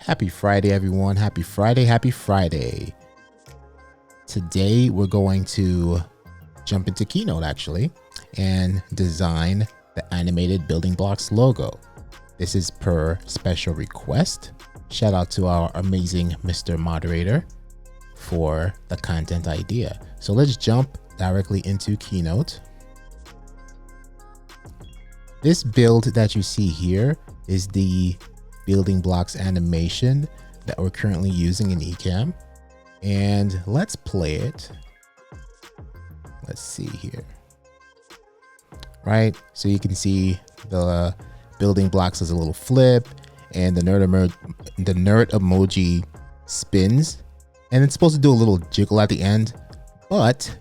Happy Friday, everyone. Happy Friday. Happy Friday. Today, we're going to jump into Keynote actually and design the animated building blocks logo. This is per special request. Shout out to our amazing Mr. Moderator for the content idea. So let's jump directly into Keynote. This build that you see here is the building blocks animation that we're currently using in Ecamm. And let's play it. Let's see here. Right, so you can see the building blocks as a little flip, and the nerd emoji spins, and it's supposed to do a little jiggle at the end, but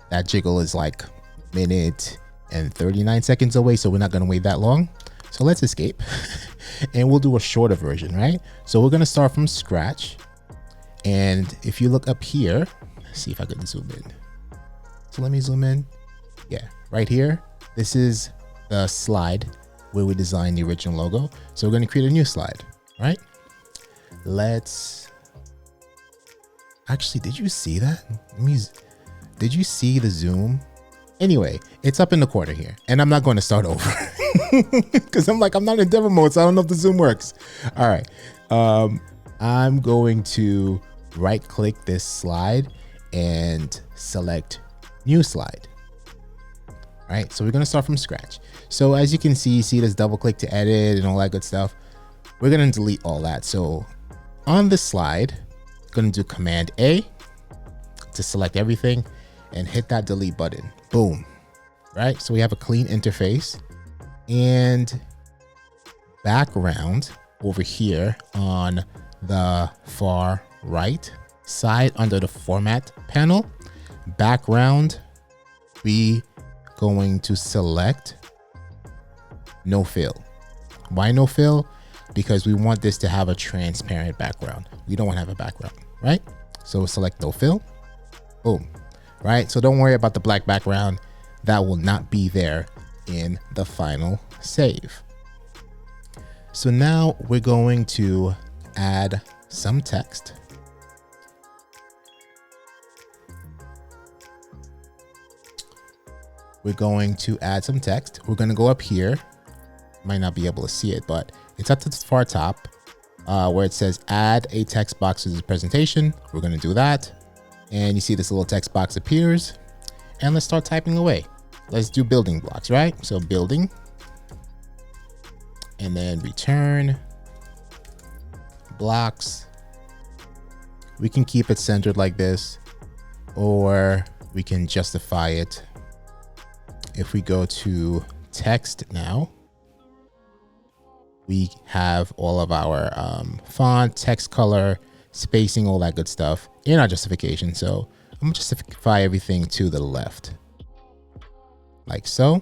that jiggle is like a minute and 39 seconds away, so we're not going to wait that long. So let's escape and we'll do a shorter version, right? So we're going to start from scratch. And if you look up here, see if I can zoom in. So let me zoom in. Yeah, right here. This is the slide where we designed the original logo. So we're going to create a new slide, right? Actually, did you see that? Did you see the zoom? Anyway, it's up in the corner here, and I'm not going to start over because I'm not in demo mode, so I don't know if the zoom works. All right. I'm going to right click this slide and select new slide. All right, so we're going to start from scratch. So as you can see this double click to edit and all that good stuff. We're going to delete all that. So on this slide, I'm going to do Command A to select everything and hit that delete button. Boom. Right, so we have a clean interface, and background over here on the far right side under the format panel. Background, we going to select no fill. Why no fill? Because we want this to have a transparent background. We don't want to have a background, right? So select no fill. Boom. Right, so don't worry about the black background. That will not be there in the final save. So now we're going to add some text. We're going to add some text. We're going to go up here. Might not be able to see it, but it's at the far top where it says add a text box to this presentation. We're going to do that. And you see this little text box appears, and let's start typing away. Let's do building blocks, right? So building, and then return blocks. We can keep it centered like this, or we can justify it. If we go to text now, we have all of our font, text color, spacing, all that good stuff in our justification. So I'm gonna justify everything to the left, like so.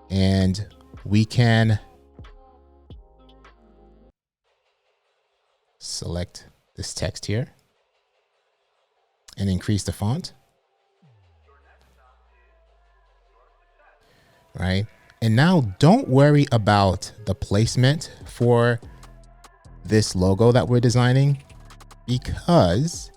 And we can select this text here and increase the font. Right? And now don't worry about the placement for this logo that we're designing, because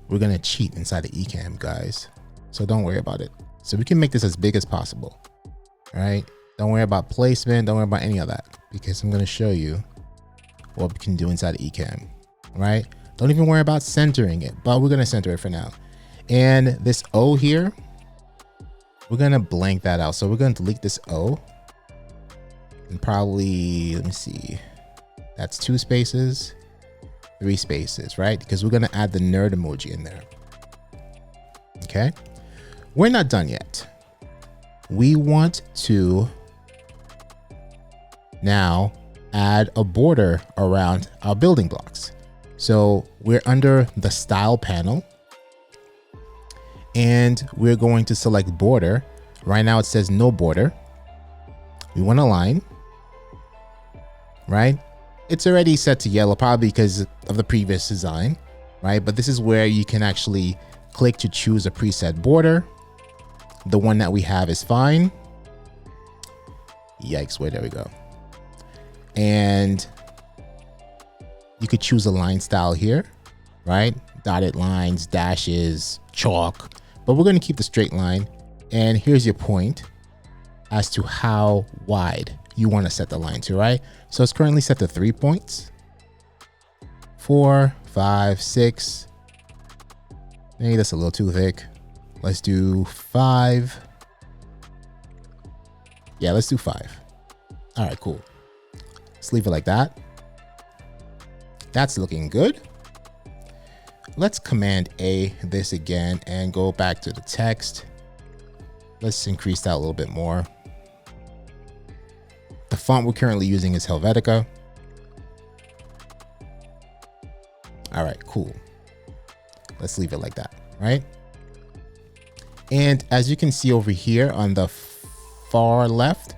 we're going to cheat inside the Ecamm, guys. So don't worry about it. So we can make this as big as possible. All right? Don't worry about placement. Don't worry about any of that, because I'm going to show you what we can do inside the Ecamm. Right? Don't even worry about centering it, but we're going to center it for now. And this O here, we're going to blank that out. So we're going to delete this O and probably, let me see. That's 2 spaces, 3 spaces, right? Because we're going to add the nerd emoji in there. Okay. We're not done yet. We want to now add a border around our building blocks. So we're under the style panel, and we're going to select border. Right now it says no border. We want a line, right? It's already set to yellow, probably because of the previous design, right? But this is where you can actually click to choose a preset border. The one that we have is fine. Yikes, wait, there we go. And You could choose a line style here, right? Dotted lines, dashes, chalk, but we're going to keep the straight line. And here's your point as to how wide you want to set the line to, right? So it's currently set to 3 points. 4, 5, 6. Maybe that's a little too thick. Let's do 5. Yeah, let's do 5. All right, cool. Let's leave it like that. That's looking good. Let's Command A this again and go back to the text. Let's increase that a little bit more. The font we're currently using is Helvetica. All right, cool. Let's leave it like that, right? And as you can see over here on the far left,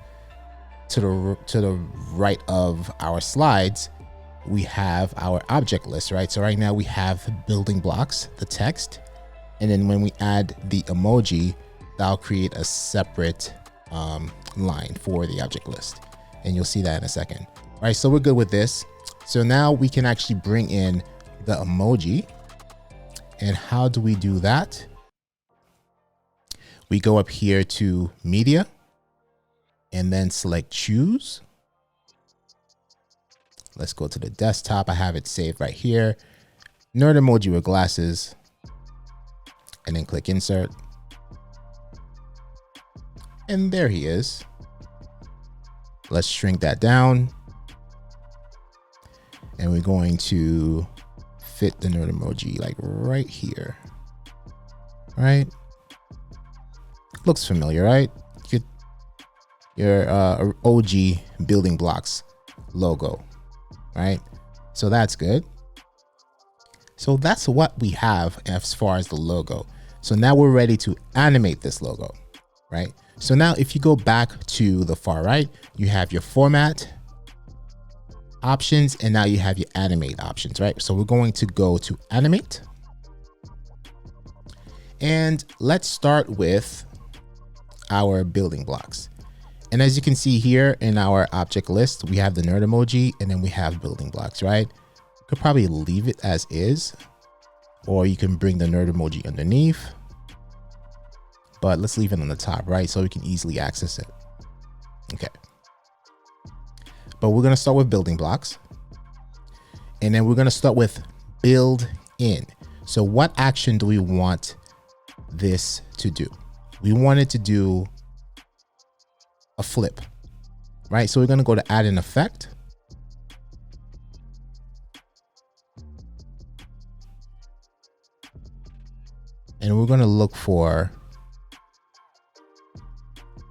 to the right of our slides, we have our object list, right? So right now we have building blocks, the text, and then when we add the emoji, that'll create a separate line for the object list. And you'll see that in a second. All right, so we're good with this. So now we can actually bring in the emoji. And how do we do that? We go up here to media and then select choose. Let's go to the desktop. I have it saved right here. Nerd emoji with glasses. And then click insert. And there he is. Let's shrink that down. And we're going to fit the nerd emoji like right here. Right? Looks familiar, right? Your OG Building Blocks logo, right? So that's good. So that's what we have as far as the logo. So now we're ready to animate this logo, right? So now if you go back to the far right, you have your format options, and now you have your animate options, right? So we're going to go to animate. And let's start with our building blocks. And as you can see here in our object list, we have the nerd emoji and then we have building blocks, right? You could probably leave it as is, or you can bring the nerd emoji underneath, but let's leave it on the top, right? So we can easily access it. Okay. But we're going to start with building blocks, and then we're going to start with build in. So what action do we want this to do? We want it to do a flip, right? So we're going to go to add an effect. And we're going to look for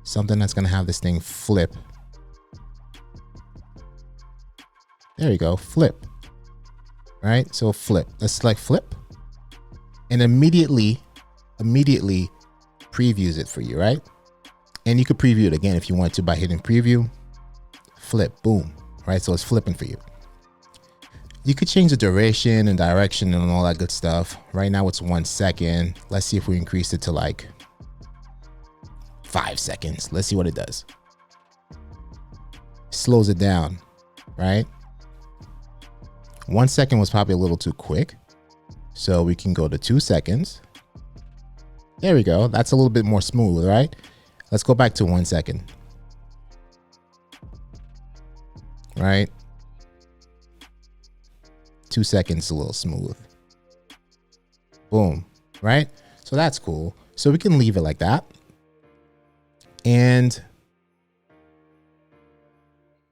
something that's going to have this thing flip. There you go, flip, right? So flip, let's select flip, and immediately previews it for you, right? And you could preview it again if you want to by hitting preview, flip, boom, right? So it's flipping for you. You could change the duration and direction and all that good stuff. Right now it's 1 second. Let's see if we increase it to like 5 seconds. Let's see what it does. Slows it down, right? 1 second was probably a little too quick. So we can go to 2 seconds. There we go. That's a little bit more smooth, right? Let's go back to 1 second. Right? 2 seconds, a little smooth. Boom, right? So that's cool. So we can leave it like that. And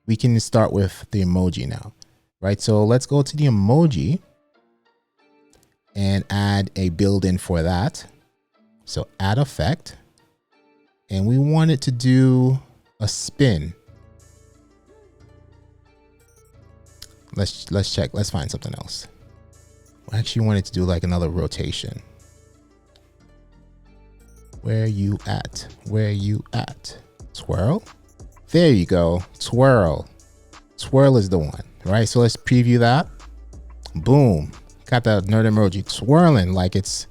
we can start with the emoji now, right? So let's go to the emoji and add a build-in for that. So add effect. And we want it to do a spin. Let's check. Let's find something else. I actually want it to do like another rotation. Where you at? Where you at? Twirl. There you go. Twirl. Twirl is the one, right? So let's preview that. Boom. Got that nerd emoji twirling like it's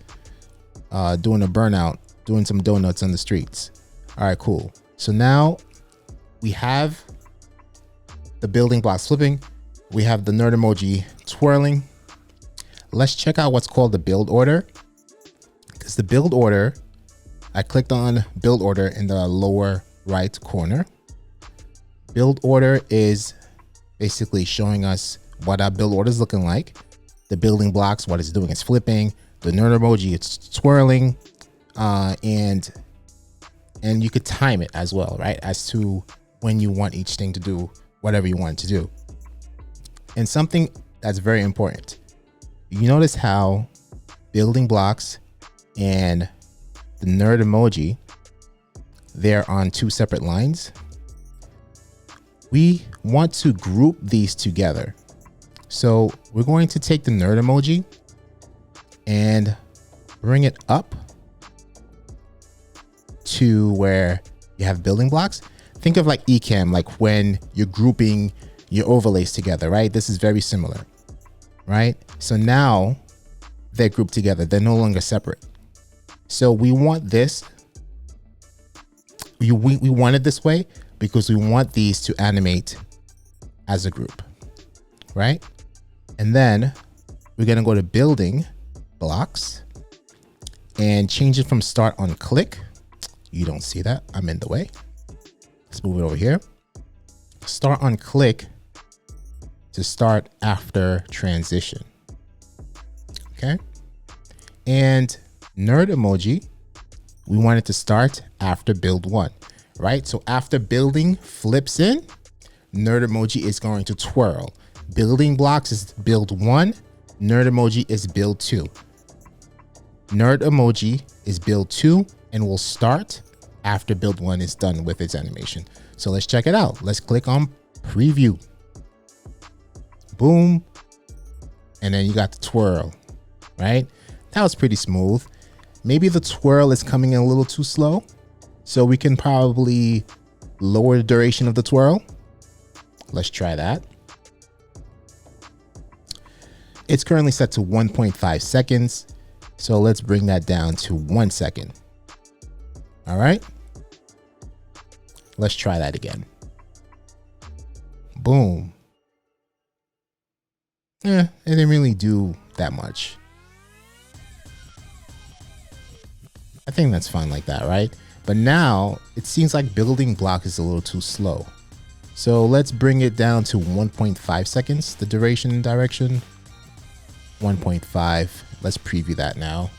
doing a burnout, doing some donuts on the streets. All right, cool. So now we have the building blocks flipping. We have the nerd emoji twirling. Let's check out what's called the build order. Because the build order, I clicked on build order in the lower right corner. Build order is basically showing us what our build order is looking like. The building blocks, what it's doing, it's flipping. The nerd emoji, it's twirling. And you could time it as well, right? As to when you want each thing to do whatever you want it to do. And something that's very important. You notice how building blocks and the nerd emoji, they're on two separate lines. We want to group these together. So we're going to take the nerd emoji and bring it up to where you have building blocks. Think of like Ecamm, like when you're grouping your overlays together, right? This is very similar, right? So now they're grouped together. They're no longer separate. So we want this. We want it this way because we want these to animate as a group, right? And then we're going to go to building blocks and change it from start on click. You don't see that. I'm in the way. Let's move it over here. Start on click to start after transition. Okay. And nerd emoji, we want it to start after build one, right? So after building flips in, nerd emoji is going to twirl. Building blocks is build one. Nerd emoji is build two. Nerd emoji is build two and will start after build one is done with its animation. So let's check it out. Let's click on preview. Boom. And then you got the twirl, right? That was pretty smooth. Maybe the twirl is coming in a little too slow. So we can probably lower the duration of the twirl. Let's try that. It's currently set to 1.5 seconds. So let's bring that down to 1 second. All right. Let's try that again. Boom. It didn't really do that much. I think that's fine like that, right? But now it seems like building block is a little too slow. So let's bring it down to 1.5 seconds, the duration and direction. 1.5. Let's preview that now.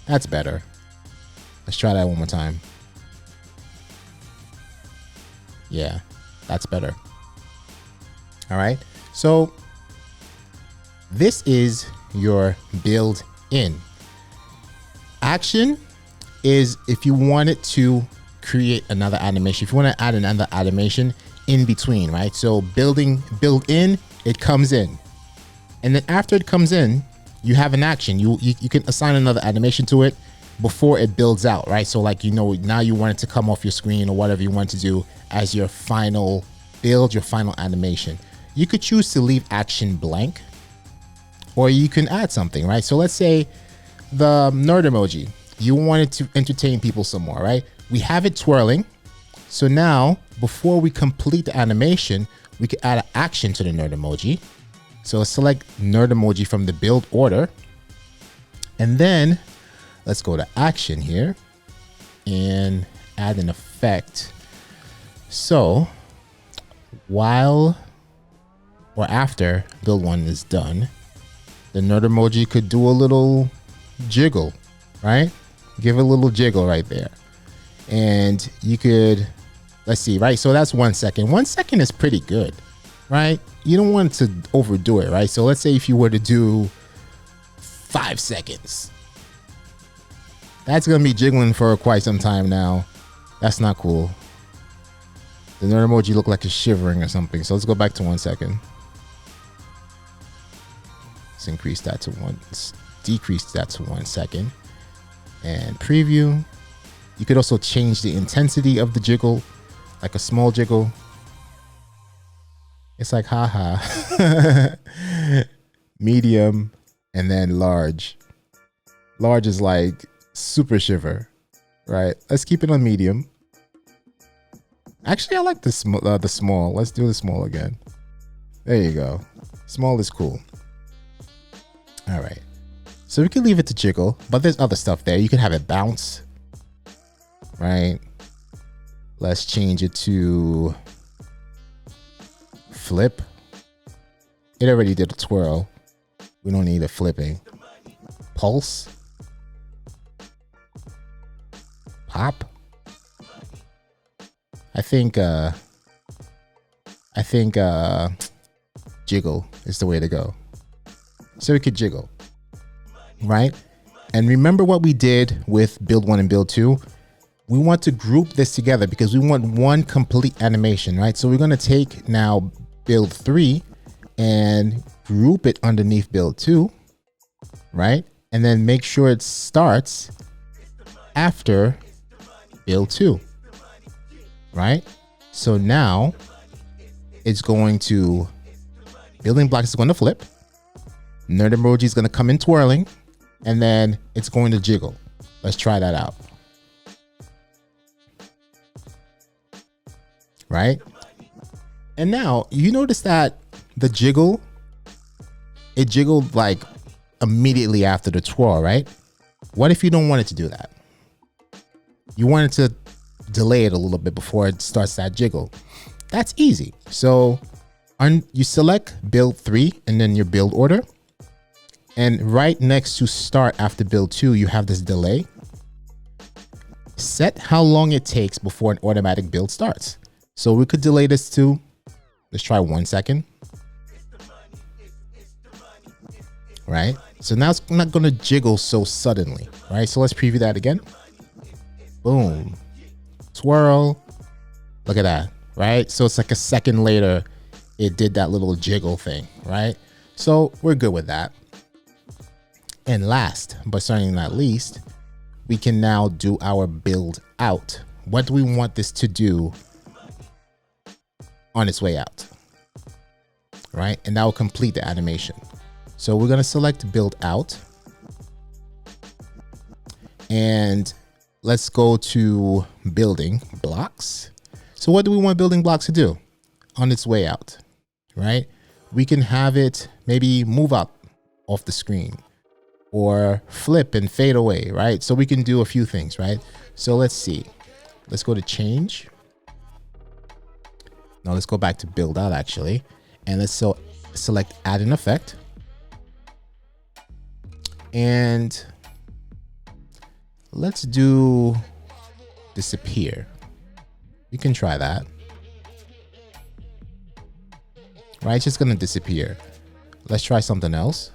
That's better. Let's try that one more time. Yeah, that's better. All right. So this is your build in. Action is if you wanted to create another animation, if you want to add another animation in between, right? So build in, it comes in. And then after it comes in, you have an action. You can assign another animation to it before it builds out, right? So like, now you want it to come off your screen or whatever you want to do as your final build, your final animation. You could choose to leave action blank or you can add something, right? So let's say the nerd emoji, you wanted to entertain people some more, right? We have it twirling. So now before we complete the animation, we could add an action to the nerd emoji. So select nerd emoji from the build order. And then let's go to action here and add an effect. So while or after build one is done, the nerd emoji could do a little jiggle, right? Give it a little jiggle right there. And you could, let's see, right? So that's 1 second. 1 second is pretty good, right? You don't want to overdo it, right? So let's say if you were to do 5 seconds, that's going to be jiggling for quite some time now. That's not cool. The nerd emoji look like it's shivering or something. So let's go back to 1 second. Let's increase that to decrease that to 1 second and preview. You could also change the intensity of the jiggle, like a small jiggle. It's like haha, medium, and then large. Large is like super shiver, right? Let's keep it on medium. Actually, I like the small. Let's do the small again. There you go. Small is cool. All right. So we can leave it to jiggle, but there's other stuff there. You can have it bounce, right? Let's change it to flip. It already did a twirl. We don't need a flipping. Pulse. Pop. I think jiggle is the way to go. So we could jiggle, right? And remember what we did with build 1 and build 2? We want to group this together because we want one complete animation, right? So we're going to take now build 3 and group it underneath build 2, right? And then make sure it starts after build 2, right? So now it's going to, building blocks is going to flip. Nerd emoji is going to come in twirling, and then it's going to jiggle. Let's try that out. Right? And now you notice that the jiggle, it jiggled like immediately after the twirl, right? What if you don't want it to do that? You want it to delay it a little bit before it starts that jiggle. That's easy. So you select build 3 and then your build order. And right next to start after build 2, you have this delay. Set how long it takes before an automatic build starts. So we could delay this to, let's try 1 second. Right? So now it's not going to jiggle so suddenly, right? So let's preview that again. Boom. Twirl. Look at that, right? So it's like a second later, it did that little jiggle thing, right? So we're good with that. And last, but certainly not least, we can now do our build out. What do we want this to do on its way out, right? And that will complete the animation. So we're going to select build out and let's go to building blocks. So what do we want building blocks to do on its way out, right? We can have it maybe move up off the screen or flip and fade away, right? So we can do a few things, right? So let's see. Let's go to change. Now let's go back to build out actually. And let's select add an effect. And let's do disappear. You can try that. Right, it's just gonna disappear. Let's try something else.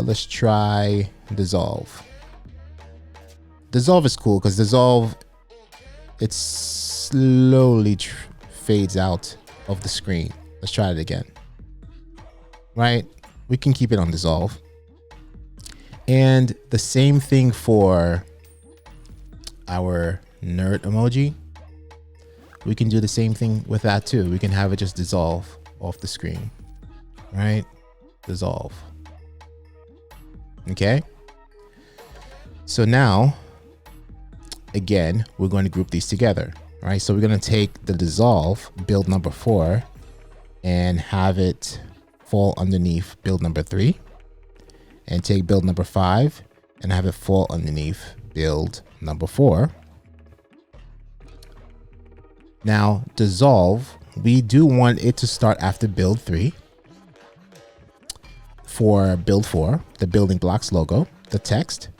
Let's try dissolve. Dissolve is cool because dissolve, it slowly fades out of the screen. Let's try it again. Right, we can keep it on dissolve. And the same thing for our nerd emoji. We can do the same thing with that too. We can have it just dissolve off the screen, right? Dissolve. Okay. So now, again, we're going to group these together, right? So we're going to take the dissolve build number 4 and have it fall underneath build number 3, and take build number 5 and have it fall underneath build number 4. Now dissolve, we do want it to start after build 3. For build 4, the building blocks logo, the text.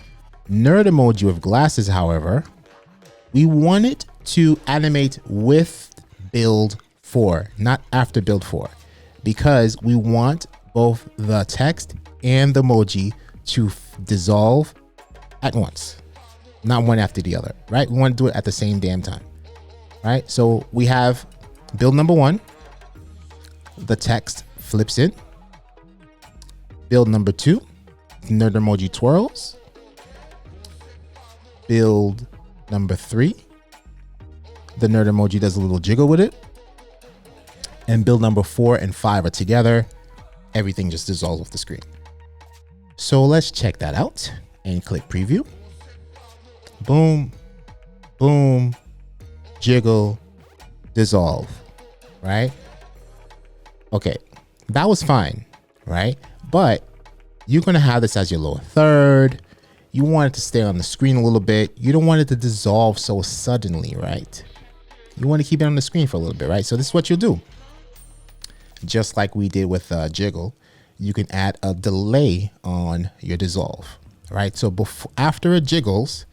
Nerd emoji with glasses, however, we want it to animate with build 4, not after build 4, because we want both the text and the emoji to dissolve at once, not one after the other, right? We want to do it at the same damn time, right? So we have build number 1, the text flips in. Build number 2, nerd emoji twirls. Build number 3, the nerd emoji does a little jiggle with it. And build number 4 and 5 are together. Everything just dissolves off the screen. So let's check that out and click preview. Boom, boom, jiggle, dissolve, right? Okay, that was fine, right? But you're gonna have this as your lower third. You want it to stay on the screen a little bit. You don't want it to dissolve so suddenly, right? You want to keep it on the screen for a little bit, right? So this is what you'll do. Just like we did with jiggle, you can add a delay on your dissolve, right? So after it jiggles,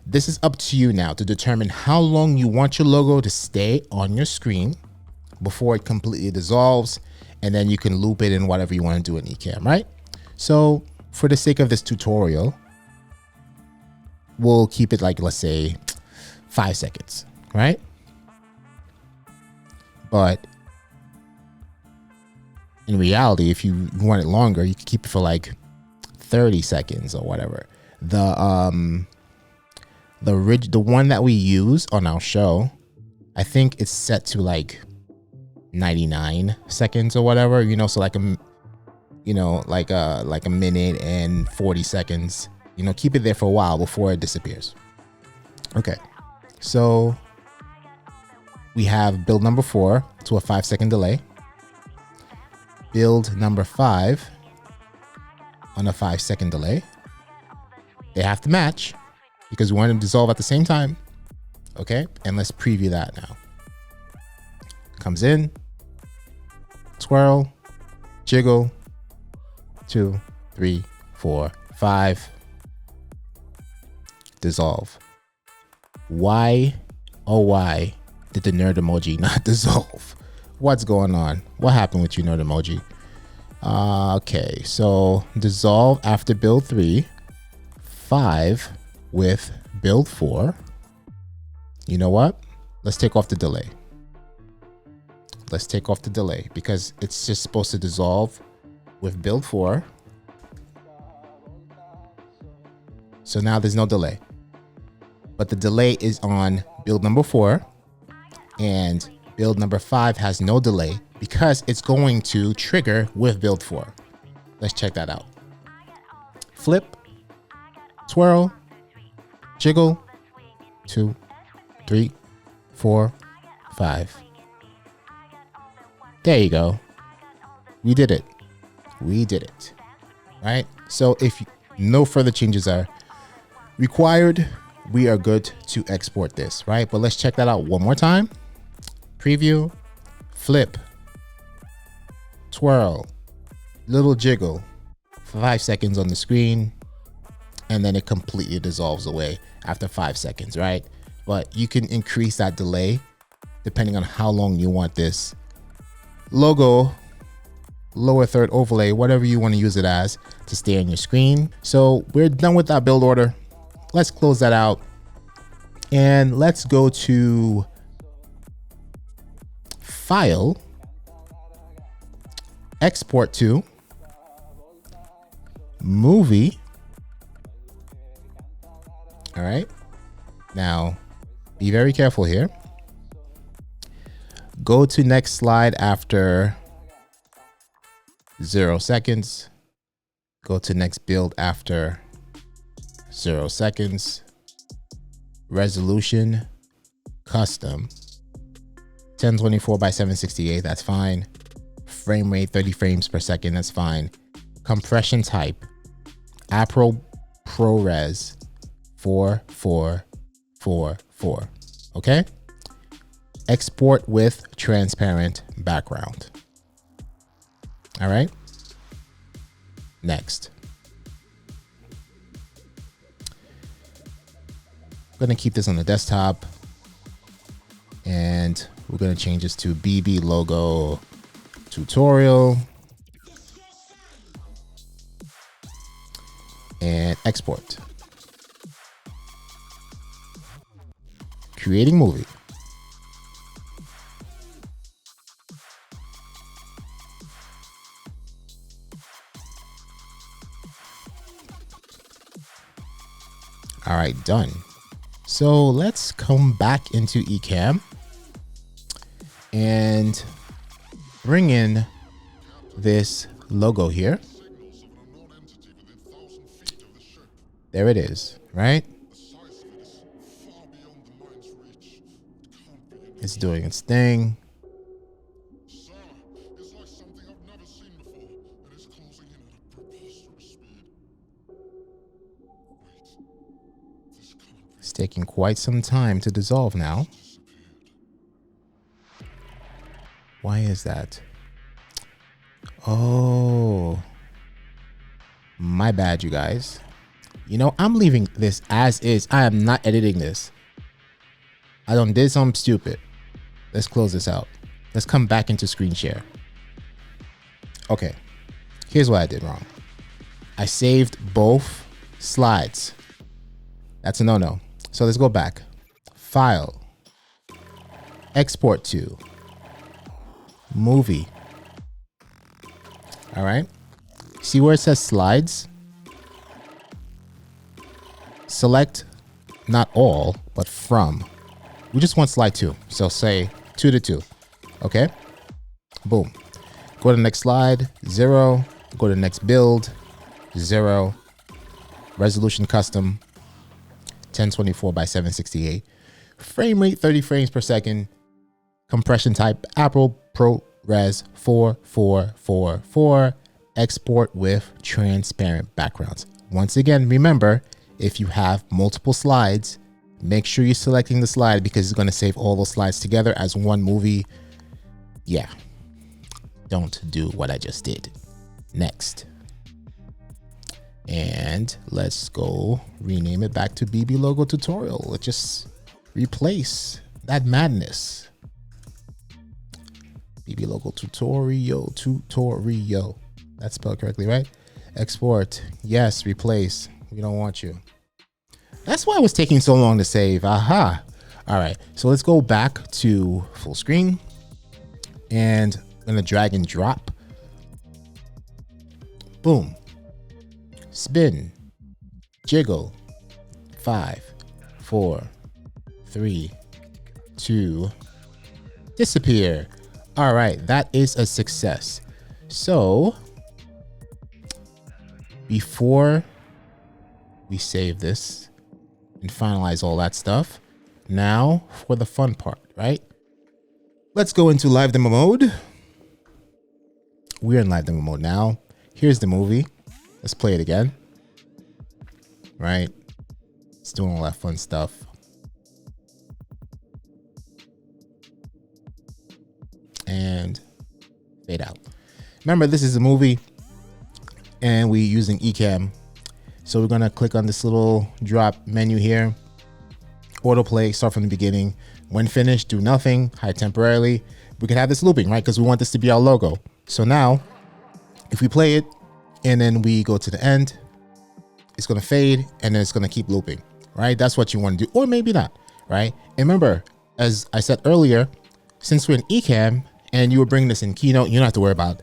this is up to you now to determine how long you want your logo to stay on your screen before it completely dissolves, and then you can loop it in whatever you want to do in Ecamm, right? So for the sake of this tutorial, we'll keep it like, let's say 5 seconds, right? But in reality, if you want it longer, you can keep it for like 30 seconds or whatever. The one that we use on our show, I think it's set to like 99 seconds or whatever, you know, so like a minute and 40 seconds, you know, keep it there for a while before it disappears. Okay, so we have build number 4 to a 5-second delay, build number 5 on a 5-second delay. They have to match because we want them to dissolve at the same time. Okay, and let's preview that now. Comes in, twirl, jiggle, 2, 3, 4, 5, dissolve. Why, oh why did the nerd emoji not dissolve? What's going on? What happened with you, nerd emoji? Okay, so dissolve after build 3, 5 with build 4. You know what? Let's take off the delay. Let's take off the delay because it's just supposed to dissolve with build 4. So now there's no delay, but the delay is on build number 4, and build number 5 has no delay because it's going to trigger with build 4. Let's check that out. Flip, twirl, jiggle, 2, 3, 4, 5. There you go. We did it. We did it. Right? So if no further changes are required, we are good to export this, right? But let's check that out one more time. Preview, flip, twirl, little jiggle, 5 seconds on the screen, and then it completely dissolves away after 5 seconds, right? But you can increase that delay depending on how long you want this logo, lower third overlay, whatever you want to use it as, to stay on your screen. So we're done with that build order. Let's close that out and let's go to File, Export to, Movie. All right. Now, be very careful here. Go to next slide after 0 seconds. Go to next build after 0 seconds. Resolution, custom, 1024 by 768, that's fine. Frame rate, 30 frames per second, that's fine. Compression type, Apple ProRes 4444, okay? Export with transparent background. All right, next. I'm gonna keep this on the desktop and we're gonna change this to BB logo tutorial and export. Creating movie. All right, done. So let's come back into Ecamm and bring in this logo here. There it is, right? It's doing its thing. It's taking quite some time to dissolve now. Why is that? Oh, my bad, you guys. You know, I'm leaving this as is. I am not editing this. I done did something stupid. Let's close this out. Let's come back into screen share. Okay, here's what I did wrong. I saved both slides. That's a no-no. So let's go back. File. Export to. Movie. All right. See where it says slides? Select not all, but from. We just want slide 2. So say 2 to 2. Okay. Boom. Go to the next slide. 0. Go to the next build. 0. Resolution custom. 1024 by 768. Frame rate 30 frames per second. Compression type Apple ProRes 4444. Export with transparent backgrounds. Once again, remember, if you have multiple slides, make sure you're selecting the slide because it's going to save all those slides together as one movie. Yeah, don't do what I just did. Next. And let's go rename it back to BB Logo Tutorial. Let's just replace that madness. BB Logo Tutorial. That's spelled correctly, right? Export. Yes, replace. We don't want you. That's why it was taking so long to save. Aha. All right. So let's go back to full screen. And I'm going to drag and drop. Boom. Spin. Jiggle. 5, 4, 3, 2. Disappear. All right. That is a success. So before we save this and finalize all that stuff, now for the fun part, right? Let's go into live demo mode. We're in live demo mode now. Here's the movie. Let's play it again. Right? It's doing all that fun stuff. And fade out. Remember, this is a movie and we're using Ecamm. So we're gonna click on this little drop menu here. Autoplay, start from the beginning. When finished, do nothing, hide temporarily. We can have this looping, right? Because we want this to be our logo. So now, if we play it and then we go to the end, it's gonna fade and then it's gonna keep looping, right? That's what you wanna do, or maybe not, right? And remember, as I said earlier, since we're in Ecamm and you were bringing this in Keynote, you don't have to worry about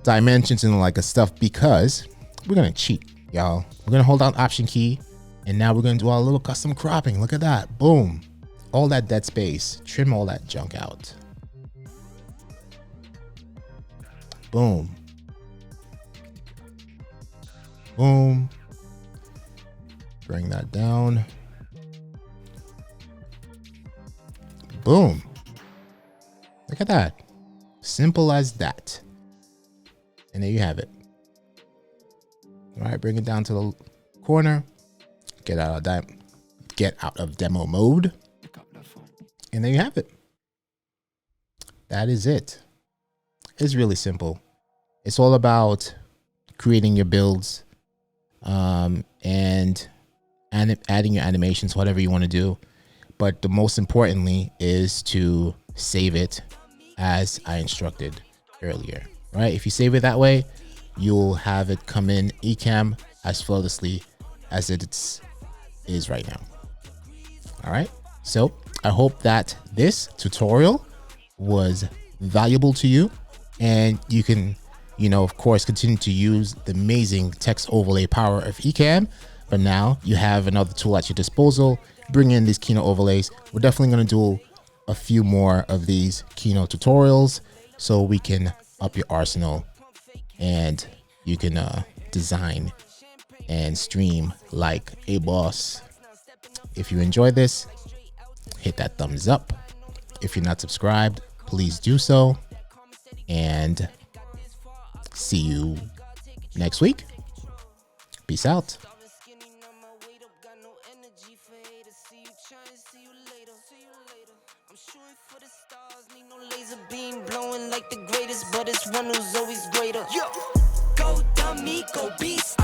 dimensions and like stuff because we're gonna cheat, y'all. We're gonna hold down Option key and now we're gonna do our little custom cropping. Look at that, boom. All that dead space, trim all that junk out. Boom. Boom. Bring that down. Boom. Look at that. Simple as that. And there you have it. All right, bring it down to the corner. Get out of demo mode. And there you have it. That is it. It's really simple. It's all about creating your builds and adding your animations, whatever you want to do. But the most importantly is to save it as I instructed earlier, right? If you save it that way, you'll have it come in Ecamm as flawlessly as it is right now. All right. So I hope that this tutorial was valuable to you and you can, of course, continue to use the amazing text overlay power of Ecamm. But now you have another tool at your disposal. Bring in these Keynote overlays. We're definitely going to do a few more of these Keynote tutorials so we can up your arsenal and you can design and stream like a boss. If you enjoyed this, hit that thumbs up. If you're not subscribed, please do so. And see you next week. Peace out. Blowing like the greatest, but it's one who's always greater. Go dummy, go beast.